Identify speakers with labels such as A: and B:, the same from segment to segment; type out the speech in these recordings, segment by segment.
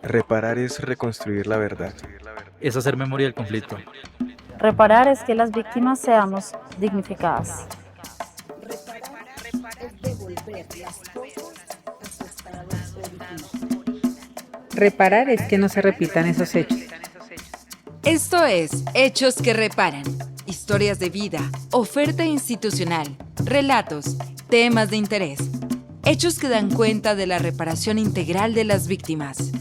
A: Reparar es reconstruir la verdad.
B: Es hacer memoria del conflicto.
C: Reparar es que las víctimas seamos dignificadas.
D: Reparar es que no se repitan esos hechos.
E: Esto es Hechos que Reparan. Historias de vida, oferta institucional, relatos, temas de interés. Hechos que dan cuenta de la reparación integral de las víctimas.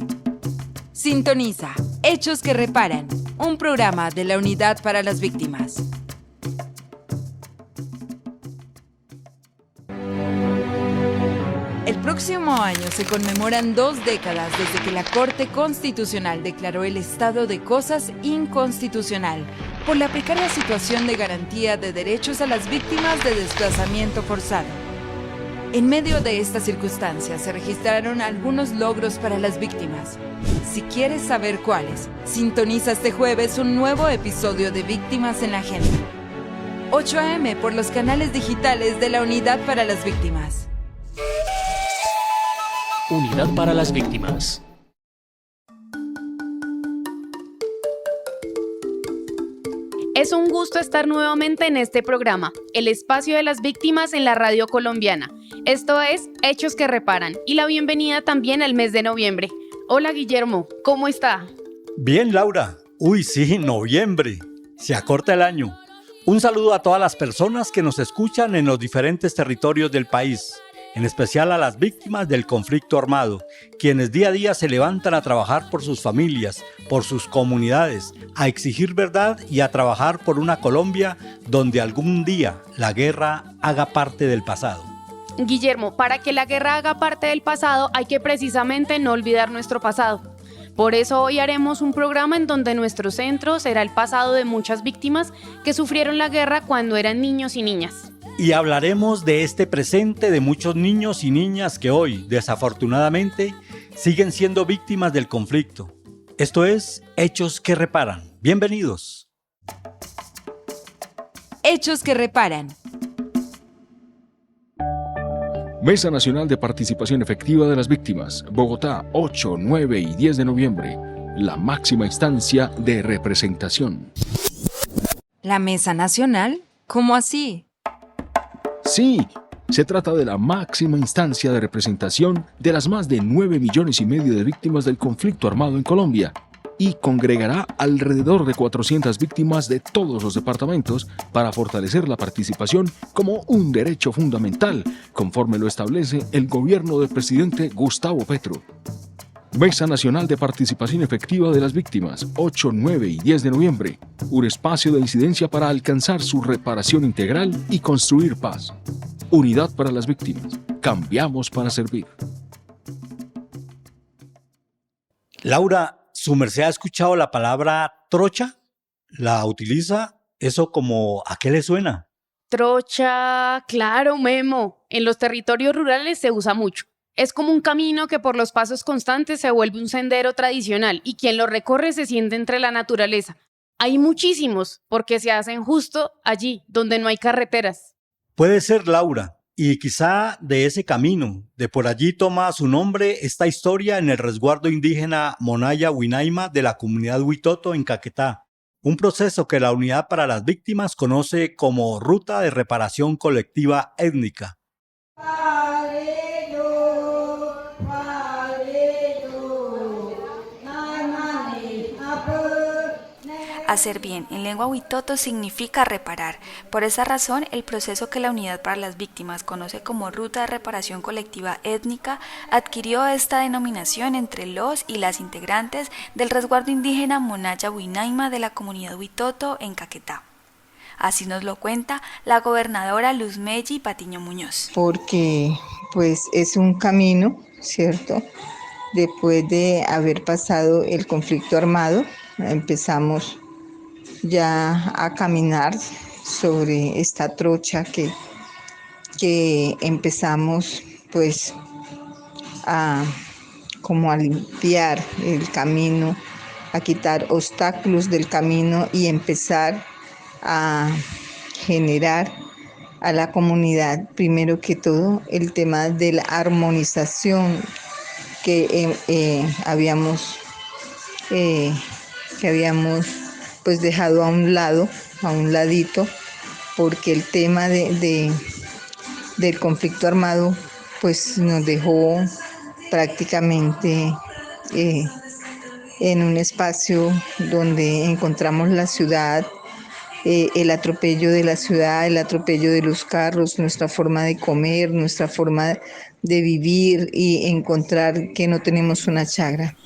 E: Sintoniza Hechos que Reparan, un programa de la Unidad para las Víctimas. El próximo año se conmemoran 2 décadas desde que la Corte Constitucional declaró el estado de cosas inconstitucional por la precaria situación de garantía de derechos a las víctimas de desplazamiento forzado. En medio de estas circunstancias se registraron algunos logros para las víctimas. Si quieres saber cuáles, sintoniza este jueves un nuevo episodio de Víctimas en la Agenda. 8 a.m. por los canales digitales de la Unidad para las Víctimas.
F: Unidad para las Víctimas.
G: Es un gusto estar nuevamente en este programa, el espacio de las víctimas en la radio colombiana. Esto es Hechos que Reparan y la bienvenida también al mes de noviembre. Hola Guillermo, ¿cómo está?
H: Bien, Laura. Uy, sí, noviembre. Se acorta el año. Un saludo a todas las personas que nos escuchan en los diferentes territorios del país, en especial a las víctimas del conflicto armado, quienes día a día se levantan a trabajar por sus familias, por sus comunidades, a exigir verdad y a trabajar por una Colombia donde algún día la guerra haga parte del pasado.
G: Guillermo, para que la guerra haga parte del pasado hay que precisamente no olvidar nuestro pasado. Por eso hoy haremos un programa en donde nuestro centro será el pasado de muchas víctimas que sufrieron la guerra cuando eran niños y niñas.
H: Y hablaremos de este presente de muchos niños y niñas que hoy, desafortunadamente, siguen siendo víctimas del conflicto. Esto es Hechos que Reparan. Bienvenidos.
E: Hechos que Reparan.
I: Mesa Nacional de Participación Efectiva de las Víctimas, Bogotá, 8, 9 y 10 de noviembre. La máxima instancia de representación.
E: ¿La Mesa Nacional? ¿Cómo así?
I: Sí, se trata de la máxima instancia de representación de las más de 9,5 millones de víctimas del conflicto armado en Colombia y congregará alrededor de 400 víctimas de todos los departamentos para fortalecer la participación como un derecho fundamental, conforme lo establece el gobierno del presidente Gustavo Petro. Mesa Nacional de Participación Efectiva de las Víctimas, 8, 9 y 10 de noviembre. Un espacio de incidencia para alcanzar su reparación integral y construir paz. Unidad para las Víctimas. Cambiamos para servir.
H: Laura, ¿su merced ha escuchado la palabra trocha? ¿La utiliza? ¿Eso como a qué le suena?
G: Trocha, claro, Memo. En los territorios rurales se usa mucho. Es como un camino que por los pasos constantes se vuelve un sendero tradicional y quien lo recorre se siente entre la naturaleza. Hay muchísimos porque se hacen justo allí, donde no hay carreteras.
H: Puede ser, Laura, y quizá de ese camino, de por allí toma su nombre esta historia en el resguardo indígena Monaya Huinaima de la comunidad Huitoto en Caquetá, un proceso que la Unidad para las Víctimas conoce como Ruta de Reparación Colectiva Étnica.
J: Hacer bien en lengua huitoto significa reparar. Por esa razón, el proceso que la Unidad para las Víctimas conoce como Ruta de Reparación Colectiva Étnica adquirió esta denominación entre los y las integrantes del resguardo indígena Monaya Huinaima de la comunidad Huitoto en Caquetá. Así nos lo cuenta la gobernadora Luz Melli Patiño Muñoz.
K: Porque pues es un camino, ¿cierto? Después de haber pasado el conflicto armado, empezamos ya a caminar sobre esta trocha que empezamos pues a limpiar el camino, a quitar obstáculos del camino y empezar a generar a la comunidad, primero que todo, el tema de la armonización que habíamos pues dejado a un lado, a un ladito, porque el tema del conflicto armado pues nos dejó prácticamente en un espacio donde encontramos la ciudad, el atropello de la ciudad, el atropello de los carros, nuestra forma de comer, nuestra forma de vivir y encontrar que no tenemos una chagra.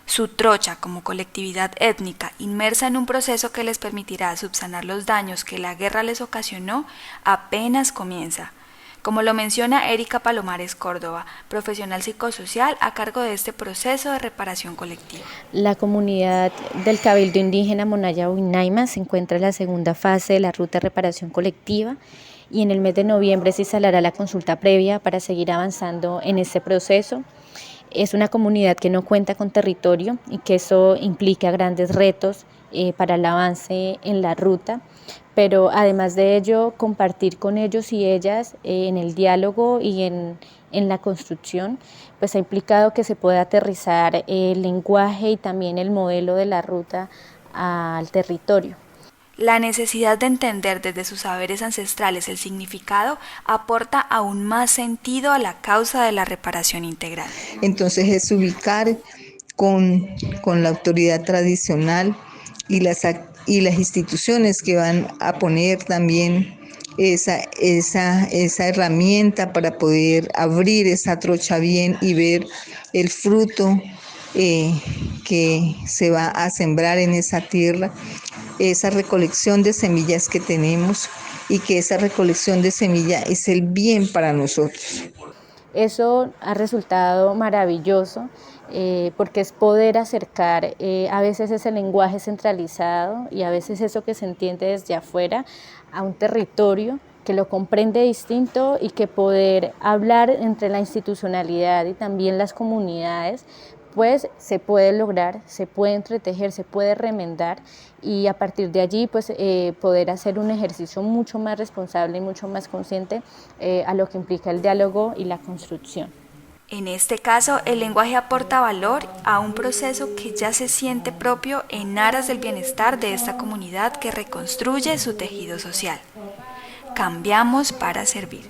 J: Su trocha como colectividad étnica inmersa en un proceso que les permitirá subsanar los daños que la guerra les ocasionó apenas comienza. Como lo menciona Erika Palomares Córdoba, profesional psicosocial a cargo de este proceso de reparación colectiva.
L: La comunidad del Cabildo Indígena Monaya Huinaima se encuentra en la segunda fase de la ruta de reparación colectiva y en el mes de noviembre se instalará la consulta previa para seguir avanzando en este proceso. Es una comunidad que no cuenta con territorio y que eso implica grandes retos para el avance en la ruta, pero además de ello compartir con ellos y ellas en el diálogo y en la construcción, pues ha implicado que se pueda aterrizar el lenguaje y también el modelo de la ruta al territorio.
J: La necesidad de entender desde sus saberes ancestrales el significado aporta aún más sentido a la causa de la reparación integral.
K: Entonces es ubicar con la autoridad tradicional y las instituciones que van a poner también esa herramienta para poder abrir esa trocha bien y ver el fruto que se va a sembrar en esa tierra, esa recolección de semillas que tenemos y que esa recolección de semilla es el bien para nosotros.
L: Eso ha resultado maravilloso porque es poder acercar a veces ese lenguaje centralizado y a veces eso que se entiende desde afuera a un territorio que lo comprende distinto y que poder hablar entre la institucionalidad y también las comunidades pues se puede lograr, se puede entretejer, se puede remendar y a partir de allí pues poder hacer un ejercicio mucho más responsable y mucho más consciente a lo que implica el diálogo y la construcción.
J: En este caso, el lenguaje aporta valor a un proceso que ya se siente propio en aras del bienestar de esta comunidad que reconstruye su tejido social. Cambiamos para servir.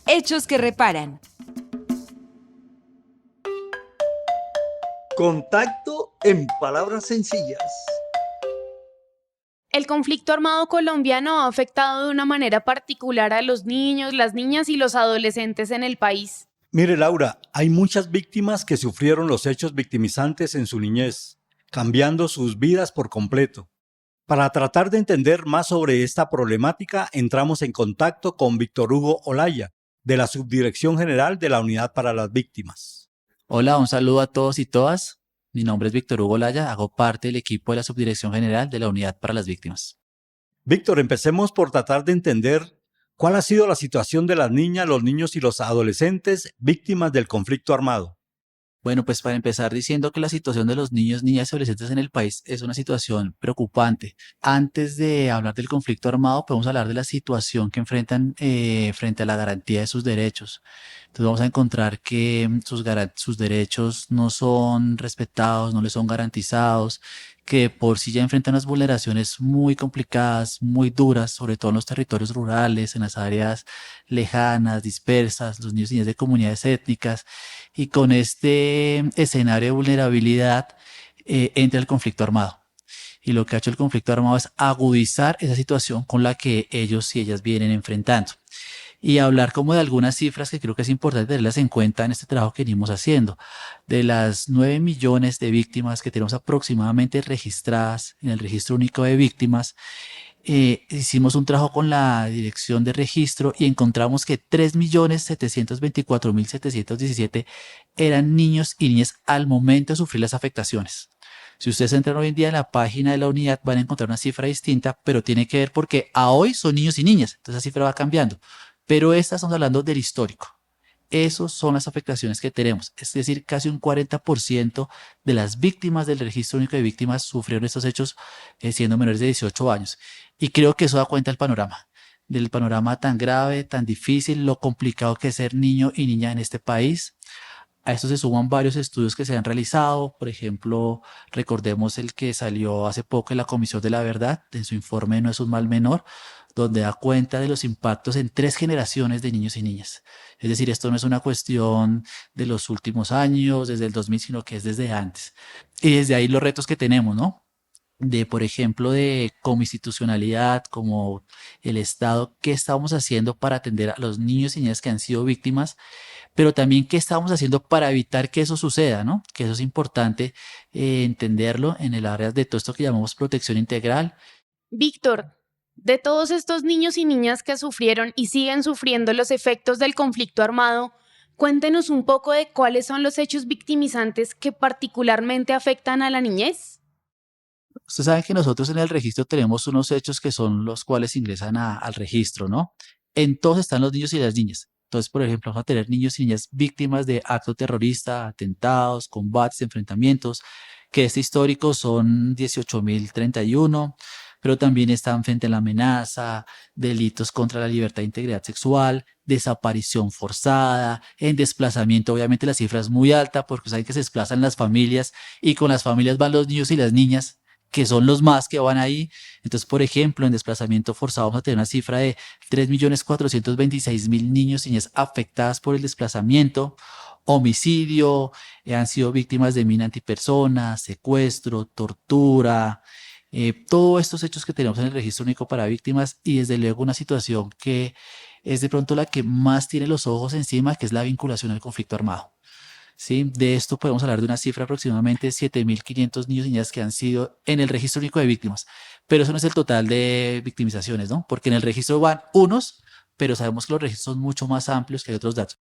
E: Hechos que reparan.
H: Contacto en palabras sencillas.
G: El conflicto armado colombiano ha afectado de una manera particular a los niños, las niñas y los adolescentes en el país.
H: Mire, Laura, hay muchas víctimas que sufrieron los hechos victimizantes en su niñez, cambiando sus vidas por completo. Para tratar de entender más sobre esta problemática, entramos en contacto con Víctor Hugo Olaya, de la Subdirección General de la Unidad para las Víctimas.
B: Hola, un saludo a todos y todas. Mi nombre es Víctor Hugo Olaya, hago parte del equipo de la Subdirección General de la Unidad para las Víctimas.
H: Víctor, empecemos por tratar de entender cuál ha sido la situación de las niñas, los niños y los adolescentes víctimas del conflicto armado.
B: Bueno, pues para empezar diciendo que la situación de los niños, niñas y adolescentes en el país es una situación preocupante. Antes de hablar del conflicto armado, podemos hablar de la situación que enfrentan frente a la garantía de sus derechos. Entonces vamos a encontrar que sus derechos no son respetados, no les son garantizados, que por sí ya enfrentan unas vulneraciones muy complicadas, muy duras, sobre todo en los territorios rurales, en las áreas lejanas, dispersas, los niños y niñas de comunidades étnicas, y con este escenario de vulnerabilidad entra el conflicto armado. Y lo que ha hecho el conflicto armado es agudizar esa situación con la que ellos y ellas vienen enfrentando. Y hablar como de algunas cifras que creo que es importante tenerlas en cuenta en este trabajo que venimos haciendo. De las 9 millones de víctimas que tenemos aproximadamente registradas en el Registro Único de Víctimas, hicimos un trabajo con la Dirección de Registro y encontramos que 3.724.717 eran niños y niñas al momento de sufrir las afectaciones. Si ustedes entran hoy en día en la página de la unidad van a encontrar una cifra distinta, pero tiene que ver porque a hoy son niños y niñas, entonces esa cifra va cambiando. Pero estamos hablando del histórico. Esas son las afectaciones que tenemos. Es decir, casi un 40% de las víctimas del Registro Único de Víctimas sufrieron estos hechos siendo menores de 18 años. Y creo que eso da cuenta del panorama. del panorama tan grave, tan difícil, lo complicado que es ser niño y niña en este país. A esto se suman varios estudios que se han realizado. Por ejemplo, recordemos el que salió hace poco en la Comisión de la Verdad, en su informe No es un mal menor, donde da cuenta de los impactos en 3 generaciones de niños y niñas. Es decir, esto no es una cuestión de los últimos años, desde el 2000, sino que es desde antes. Y desde ahí los retos que tenemos, ¿no? De, por ejemplo, de como institucionalidad, como el Estado, qué estamos haciendo para atender a los niños y niñas que han sido víctimas, pero también qué estamos haciendo para evitar que eso suceda, ¿no? Que eso es importante entenderlo en el área de todo esto que llamamos protección integral.
G: Víctor, de todos estos niños y niñas que sufrieron y siguen sufriendo los efectos del conflicto armado, cuéntenos un poco de cuáles son los hechos victimizantes que particularmente afectan a la niñez.
B: Ustedes saben que nosotros en el registro tenemos unos hechos que son los cuales ingresan al registro, ¿no? En todos están los niños y las niñas. Entonces, por ejemplo, vamos a tener niños y niñas víctimas de acto terrorista, atentados, combates, enfrentamientos, que este histórico son 18.031, pero también están frente a la amenaza, delitos contra la libertad e integridad sexual, desaparición forzada, en desplazamiento. Obviamente la cifra es muy alta porque saben que se desplazan las familias y con las familias van los niños y las niñas, que son los más que van ahí. Entonces, por ejemplo, en desplazamiento forzado vamos a tener una cifra de 3.426.000 niños y niñas afectadas por el desplazamiento. Homicidio, han sido víctimas de mina antipersona, secuestro, tortura, todos estos hechos que tenemos en el registro único para víctimas, y desde luego una situación que es de pronto la que más tiene los ojos encima, que es la vinculación al conflicto armado. ¿Sí? De esto podemos hablar de una cifra aproximadamente 7.500 niños y niñas que han sido en el registro único de víctimas, pero eso no es el total de victimizaciones, ¿no? Porque en el registro van unos, pero sabemos que los registros son mucho más amplios que hay otros datos.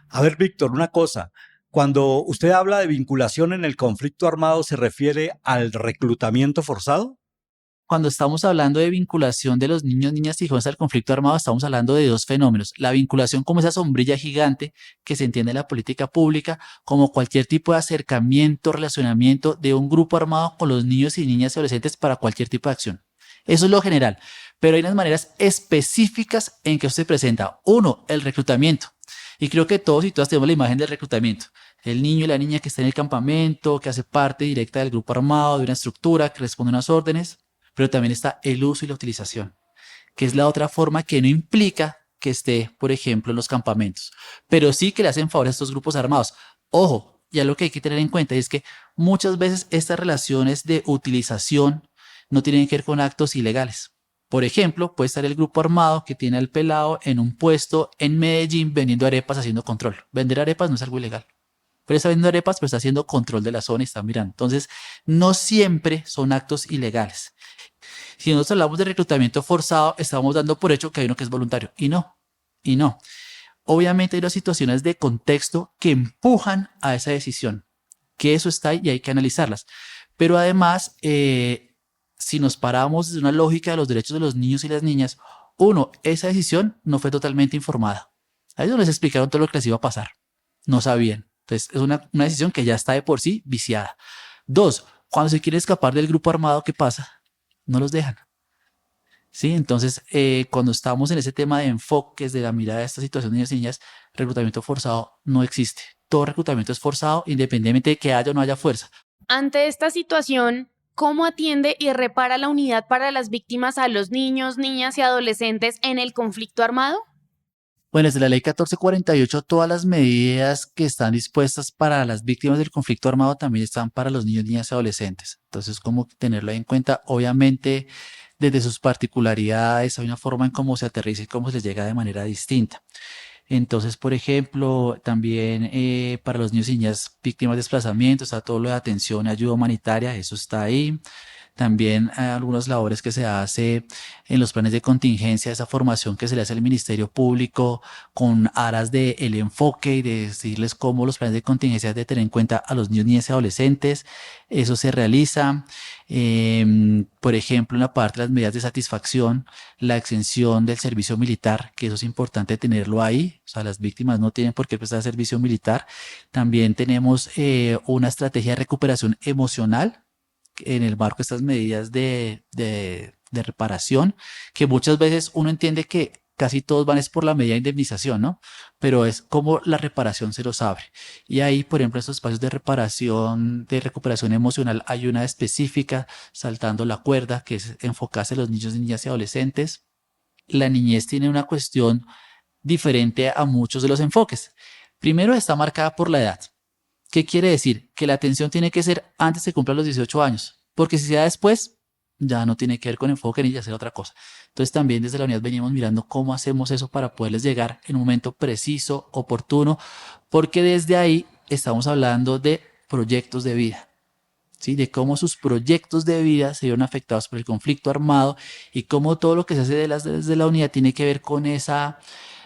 H: A ver, Víctor, una cosa. Cuando usted habla de vinculación en el conflicto armado, ¿se refiere al reclutamiento forzado?
B: Cuando estamos hablando de vinculación de los niños, niñas y jóvenes al conflicto armado, estamos hablando de 2 fenómenos. La vinculación como esa sombrilla gigante que se entiende en la política pública, como cualquier tipo de acercamiento, relacionamiento de un grupo armado con los niños y niñas y adolescentes para cualquier tipo de acción. Eso es lo general, pero hay unas maneras específicas en que esto se presenta. 1, el reclutamiento. Y creo que todos y todas tenemos la imagen del reclutamiento. El niño y la niña que está en el campamento, que hace parte directa del grupo armado, de una estructura, que responde a unas órdenes. Pero también está el uso y la utilización, que es la otra forma que no implica que esté, por ejemplo, en los campamentos, pero sí que le hacen favor a estos grupos armados. Ojo, ya lo que hay que tener en cuenta es que muchas veces estas relaciones de utilización no tienen que ver con actos ilegales. Por ejemplo, puede estar el grupo armado que tiene al pelado en un puesto en Medellín vendiendo arepas, haciendo control. Vender arepas no es algo ilegal. Pero está vendiendo arepas, pero está haciendo control de la zona y está mirando. Entonces, no siempre son actos ilegales. Si nosotros hablamos de reclutamiento forzado, estamos dando por hecho que hay uno que es voluntario. Y no. Obviamente hay unas situaciones de contexto que empujan a esa decisión, que eso está ahí y hay que analizarlas. Pero además, si nos paramos desde una lógica de los derechos de los niños y las niñas, 1, esa decisión no fue totalmente informada. A ellos no les explicaron todo lo que les iba a pasar. No sabían. Entonces, es una decisión que ya está de por sí viciada. 2, cuando se quiere escapar del grupo armado, ¿qué pasa? No los dejan. ¿Sí? Entonces, cuando estamos en ese tema de enfoques de la mirada de esta situación de niños y niñas, reclutamiento forzado no existe. Todo reclutamiento es forzado, independientemente de que haya o no haya fuerza.
G: Ante esta situación, ¿cómo atiende y repara la unidad para las víctimas a los niños, niñas y adolescentes en el conflicto armado?
B: Bueno, desde la ley 1448, todas las medidas que están dispuestas para las víctimas del conflicto armado también están para los niños, niñas y adolescentes. Entonces, ¿cómo tenerlo en cuenta? Obviamente, desde sus particularidades, hay una forma en cómo se aterriza y cómo se les llega de manera distinta. Entonces, por ejemplo, también para los niños y niñas víctimas de desplazamiento está todo lo de atención y ayuda humanitaria, eso está ahí. También hay algunas labores que se hace en los planes de contingencia, esa formación que se le hace al Ministerio Público con aras del enfoque y de decirles cómo los planes de contingencia de tener en cuenta a los niños, niñas y adolescentes. Eso se realiza. Por ejemplo, en la parte de las medidas de satisfacción, la exención del servicio militar, que eso es importante tenerlo ahí. O sea, las víctimas no tienen por qué prestar servicio militar. También tenemos una estrategia de recuperación emocional en el marco de estas medidas de de reparación, que muchas veces uno entiende que casi todos van es por la medida de indemnización, ¿no? Pero es como la reparación se los abre. Y ahí, por ejemplo, estos espacios de reparación, de recuperación emocional, hay una específica, saltando la cuerda, que es enfocarse en los niños, niñas y adolescentes. La niñez tiene una cuestión diferente a muchos de los enfoques. Primero, está marcada por la edad. ¿Qué quiere decir? Que la atención tiene que ser antes de cumplir los 18 años, porque si se da después, ya no tiene que ver con enfoque ni hacer otra cosa. Entonces también desde la unidad venimos mirando cómo hacemos eso para poderles llegar en un momento preciso, oportuno, porque desde ahí estamos hablando de proyectos de vida, ¿sí? De cómo sus proyectos de vida se vieron afectados por el conflicto armado y cómo todo lo que se hace desde la unidad tiene que ver con esa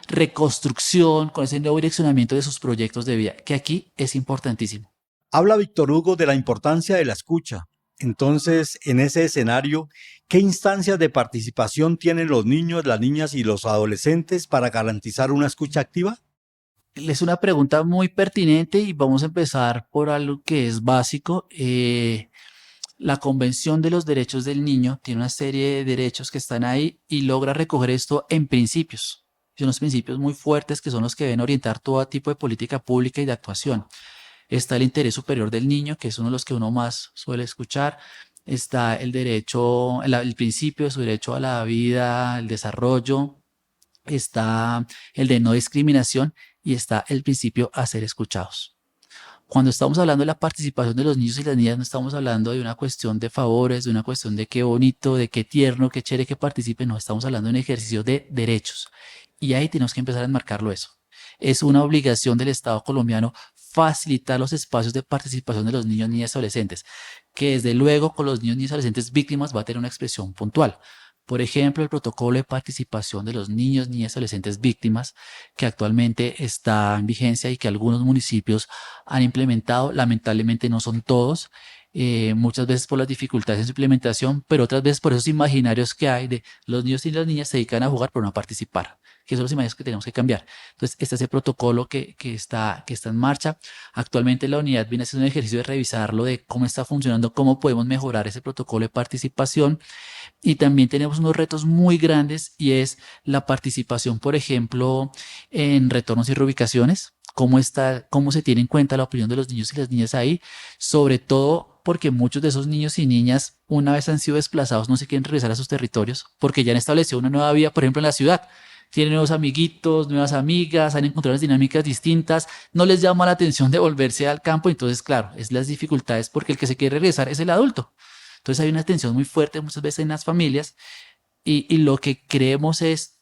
B: reconstrucción, con ese nuevo direccionamiento de sus proyectos de vida, que aquí es importantísimo.
H: Habla Víctor Hugo de la importancia de la escucha. Entonces, en ese escenario, ¿qué instancias de participación tienen los niños, las niñas y los adolescentes para garantizar una escucha activa?
B: Es una pregunta muy pertinente y vamos a empezar por algo que es básico. La Convención de los Derechos del Niño tiene una serie de derechos que están ahí y logra recoger esto en principios. Son unos principios muy fuertes que son los que deben orientar todo tipo de política pública y de actuación. Está el interés superior del niño, que es uno de los que uno más suele escuchar. Está el derecho, el principio de su derecho a la vida, el desarrollo. Está el de no discriminación y está el principio a ser escuchados. Cuando estamos hablando de la participación de los niños y las niñas, no estamos hablando de una cuestión de favores, de una cuestión de qué bonito, de qué tierno, qué chévere que participen. No, estamos hablando de un ejercicio de derechos. Y ahí tenemos que empezar a enmarcarlo eso. Es una obligación del Estado colombiano facilitar los espacios de participación de los niños, niñas y adolescentes, que desde luego con los niños, niñas y adolescentes víctimas va a tener una expresión puntual. Por ejemplo, el protocolo de participación de los niños, niñas y adolescentes víctimas, que actualmente está en vigencia y que algunos municipios han implementado, lamentablemente no son todos, muchas veces por las dificultades en su implementación, pero otras veces por esos imaginarios que hay de los niños y las niñas se dedican a jugar pero no a participar, que son los imaginarios que tenemos que cambiar. Entonces, este es el protocolo que está en marcha. Actualmente la unidad viene haciendo un ejercicio de revisarlo, de cómo está funcionando, cómo podemos mejorar ese protocolo de participación. Y también tenemos unos retos muy grandes y es la participación, por ejemplo, en retornos y reubicaciones. Cómo se tiene en cuenta la opinión de los niños y las niñas ahí, sobre todo porque muchos de esos niños y niñas, una vez han sido desplazados, no se quieren regresar a sus territorios porque ya han establecido una nueva vida, por ejemplo, en la ciudad. Tienen nuevos amiguitos, nuevas amigas, han encontrado unas dinámicas distintas, no les llama la atención de volverse al campo, entonces, claro, es las dificultades porque el que se quiere regresar es el adulto. Entonces hay una tensión muy fuerte muchas veces en las familias y lo que creemos es,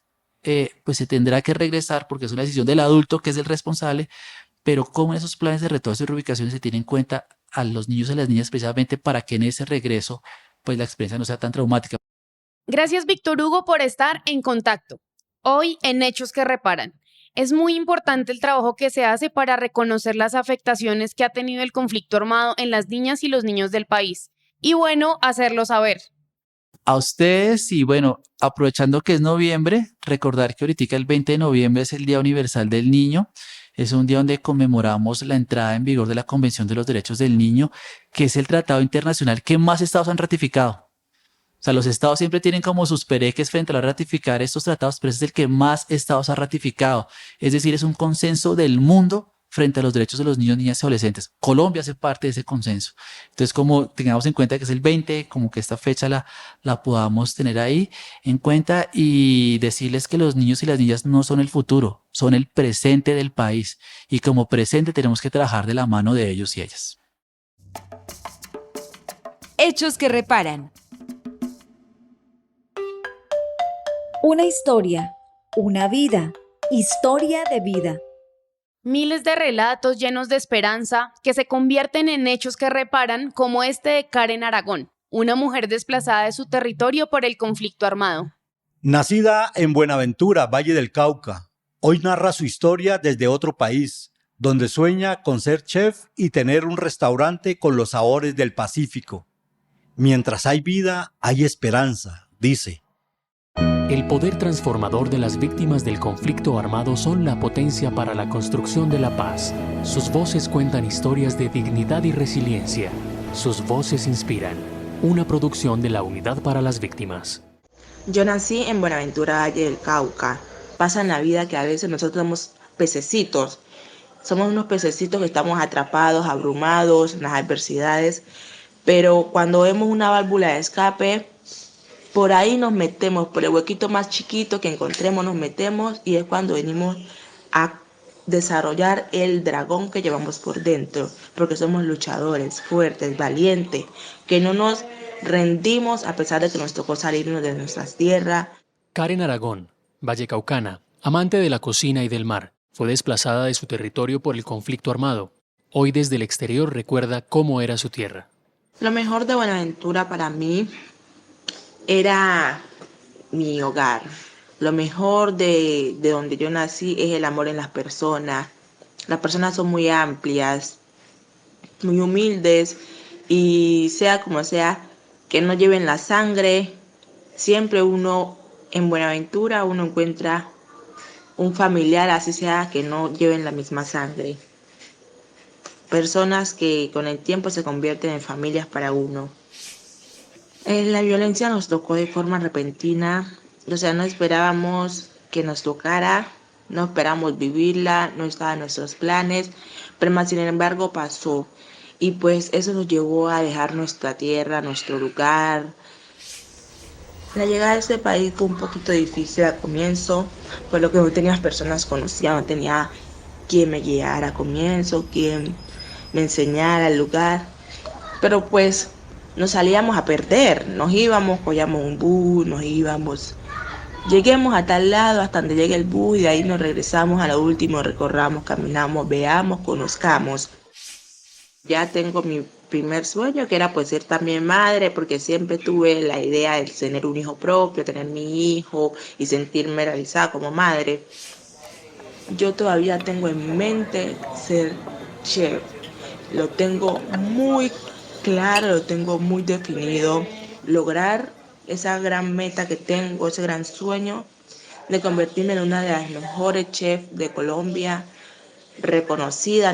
B: pues se tendrá que regresar porque es una decisión del adulto que es el responsable, pero cómo en esos planes de retorno y reubicaciones se tiene en cuenta a los niños y las niñas precisamente para que en ese regreso pues la experiencia no sea tan traumática.
G: Gracias, Víctor Hugo, por estar en contacto. Hoy en Hechos que Reparan. Es muy importante el trabajo que se hace para reconocer las afectaciones que ha tenido el conflicto armado en las niñas y los niños del país. Y bueno, hacerlo saber.
B: A ustedes y bueno, aprovechando que es noviembre, recordar que ahorita el 20 de noviembre es el Día Universal del Niño. Es un día donde conmemoramos la entrada en vigor de la Convención de los Derechos del Niño, que es el tratado internacional que más estados han ratificado. O sea, los estados siempre tienen como sus pereques frente a ratificar estos tratados, pero es el que más estados ha ratificado. Es decir, es un consenso del mundo frente a los derechos de los niños, niñas y adolescentes. Colombia hace parte de ese consenso. Entonces, como tengamos en cuenta que es el 20, como que esta fecha la podamos tener ahí en cuenta y decirles que los niños y las niñas no son el futuro, son el presente del país. Y como presente tenemos que trabajar de la mano de ellos y ellas.
E: Hechos que reparan.
M: Una historia, una vida, historia de vida.
G: Miles de relatos llenos de esperanza que se convierten en hechos que reparan, como este de Karen Aragón, una mujer desplazada de su territorio por el conflicto armado.
H: Nacida en Buenaventura, Valle del Cauca, hoy narra su historia desde otro país, donde sueña con ser chef y tener un restaurante con los sabores del Pacífico. Mientras hay vida, hay esperanza, dice.
F: El poder transformador de las víctimas del conflicto armado son la potencia para la construcción de la paz. Sus voces cuentan historias de dignidad y resiliencia. Sus voces inspiran. Una producción de la Unidad para las Víctimas.
N: Yo nací en Buenaventura, Valle del Cauca. Pasa en la vida que a veces nosotros somos pececitos. Somos unos pececitos que estamos atrapados, abrumados en las adversidades. Pero cuando vemos una válvula de escape, por ahí nos metemos, por el huequito más chiquito que encontremos nos metemos y es cuando venimos a desarrollar el dragón que llevamos por dentro, porque somos luchadores, fuertes, valientes, que no nos rendimos a pesar de que nos tocó salirnos de nuestras tierras.
F: Karen Aragón, vallecaucana, amante de la cocina y del mar, fue desplazada de su territorio por el conflicto armado. Hoy desde el exterior recuerda cómo era su tierra.
N: Lo mejor de Buenaventura para mí era mi hogar. Lo mejor de donde yo nací es el amor en las personas. Las personas son muy amplias, muy humildes y sea como sea, que no lleven la sangre. Siempre uno en Buenaventura uno encuentra un familiar, así sea que no lleven la misma sangre. Personas que con el tiempo se convierten en familias para uno. La violencia nos tocó de forma repentina, o sea, no esperábamos que nos tocara, no esperábamos vivirla, no estaba en nuestros planes, pero más sin embargo pasó. Y pues eso nos llevó a dejar nuestra tierra, nuestro lugar. La llegada a este país fue un poquito difícil al comienzo, por lo que no tenía personas conocidas, no tenía quien me guiara al comienzo, quien me enseñara el lugar. Pero pues nos salíamos a perder, nos íbamos, cogíamos un bus, nos íbamos. Lleguemos a tal lado hasta donde llegue el bus y de ahí nos regresamos a lo último, recorramos, caminamos, veamos, conozcamos. Ya tengo mi primer sueño, que era pues ser también madre, porque siempre tuve la idea de tener un hijo propio, tener mi hijo y sentirme realizada como madre. Yo todavía tengo en mente ser chef. Lo tengo muy claro, lo tengo muy definido. Lograr esa gran meta que tengo, ese gran sueño de convertirme en una de las mejores chefs de Colombia, reconocida a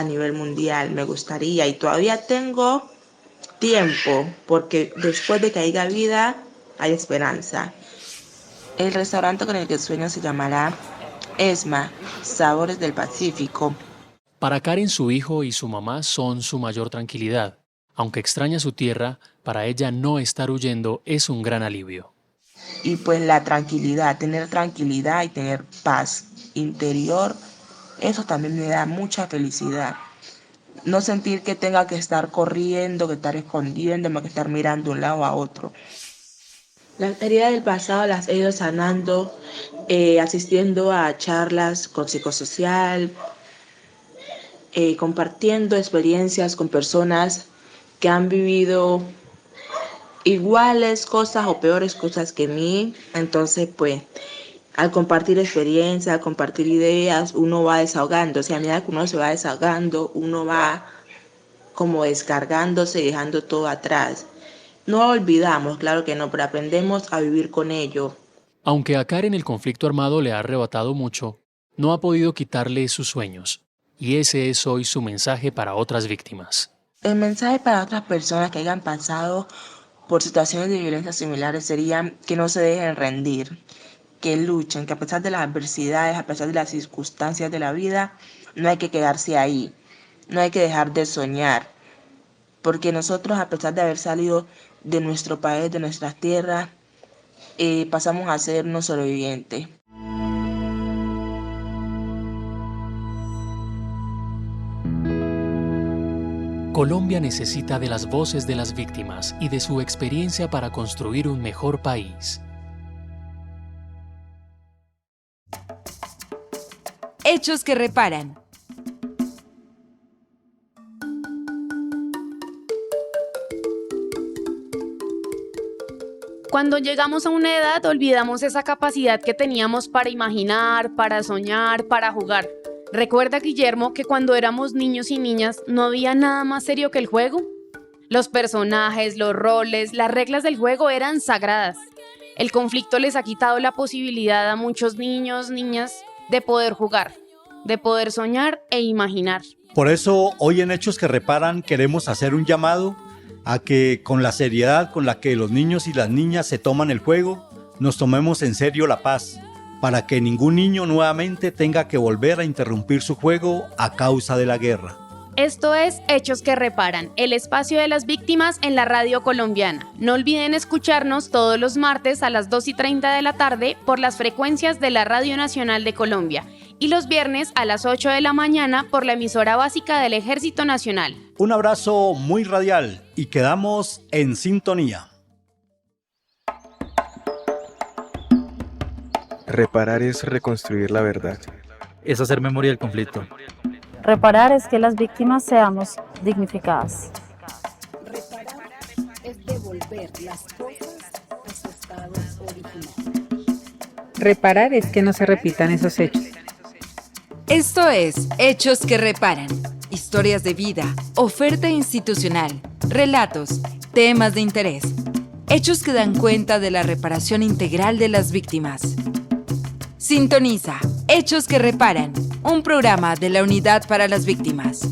N: nivel mundial. Me gustaría y todavía tengo tiempo, porque después de que haya vida, hay esperanza. El restaurante con el que sueño se llamará ESMA, Sabores del Pacífico.
F: Para Karen, su hijo y su mamá son su mayor tranquilidad. Aunque extraña su tierra, para ella no estar huyendo es un gran alivio.
N: Y pues la tranquilidad, tener tranquilidad y tener paz interior, eso también me da mucha felicidad. No sentir que tenga que estar corriendo, que estar escondiéndome, que estar mirando de un lado a otro. Las heridas del pasado las he ido sanando, asistiendo a charlas con psicosocial, compartiendo experiencias con personas que han vivido iguales cosas o peores cosas que mí. Entonces, pues, al compartir experiencias, al compartir ideas, uno va desahogando. O sea, a medida que uno se va desahogando, uno va como descargándose y dejando todo atrás. No lo olvidamos, claro que no, pero aprendemos a vivir con ello.
F: Aunque a Karen el conflicto armado le ha arrebatado mucho, no ha podido quitarle sus sueños. Y ese es hoy su mensaje para otras víctimas.
N: El mensaje para otras personas que hayan pasado por situaciones de violencia similares sería que no se dejen rendir, que luchen, que a pesar de las adversidades, a pesar de las circunstancias de la vida, no hay que quedarse ahí, no hay que dejar de soñar, porque nosotros, a pesar de haber salido de nuestro país, de nuestras tierras, pasamos a ser unos sobrevivientes.
F: Colombia necesita de las voces de las víctimas y de su experiencia para construir un mejor país.
E: Hechos que reparan.
G: Cuando llegamos a una edad, olvidamos esa capacidad que teníamos para imaginar, para soñar, para jugar. ¿Recuerda, Guillermo, que cuando éramos niños y niñas no había nada más serio que el juego? Los personajes, los roles, las reglas del juego eran sagradas. El conflicto les ha quitado la posibilidad a muchos niños, niñas, de poder jugar, de poder soñar e imaginar.
H: Por eso, hoy en Hechos que Reparan queremos hacer un llamado a que con la seriedad con la que los niños y las niñas se toman el juego, nos tomemos en serio la paz, para que ningún niño nuevamente tenga que volver a interrumpir su juego a causa de la guerra.
G: Esto es Hechos que Reparan, el espacio de las víctimas en la radio colombiana. No olviden escucharnos todos los martes a las 2:30 de la tarde por las frecuencias de la Radio Nacional de Colombia y los viernes a las 8 de la mañana por la emisora básica del Ejército Nacional.
H: Un abrazo muy radial y quedamos en sintonía.
A: Reparar es reconstruir la verdad.
B: Es hacer memoria del conflicto.
C: Reparar es que las víctimas seamos dignificadas.
M: Reparar es devolver las cosas a su estado original.
D: Reparar es que no se repitan esos hechos.
E: Esto es Hechos que Reparan. Historias de vida, oferta institucional, relatos, temas de interés. Hechos que dan cuenta de la reparación integral de las víctimas. Sintoniza Hechos que Reparan, un programa de la Unidad para las Víctimas.